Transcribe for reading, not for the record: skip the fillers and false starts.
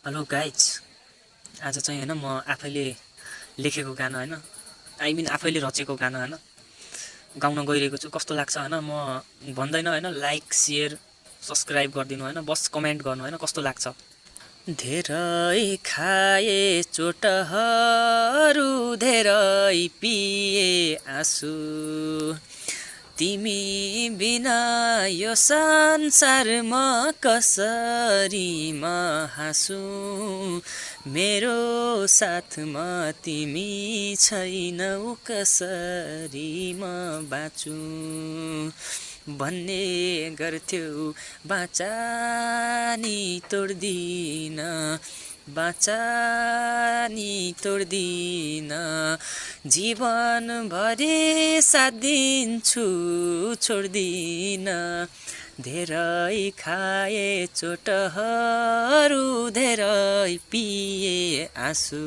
Hello guys, आज चाहिँ होइन म आफैले लेखेको गाना होइन, आई मिन आफैले रचेको गाना होइन गाउन गइरहेको छु। कस्तो लाग्छ होइन, म भन्दैन होइन, लाइक सेयर सब्सक्राइब गरिदिनु होइन, बस कमेन्ट गर्नु होइन, कस्तो लाग्छ। धेरै खाए चोटहरू, धेरै पिए आँसु, तिमी बिना यो संसारमा कसरी म हाँसु, मेरो साथमा तिमी छैनौ कसरी म बाँचु भन्ने गर्थ्यौ बाचा नि तोड्दिन, बाचा नि तोड्दिन, जीवनभरि साथ दिन्छु छोड्दिन। धेरै खाए चोटहरू, धेरै पिए आँसु।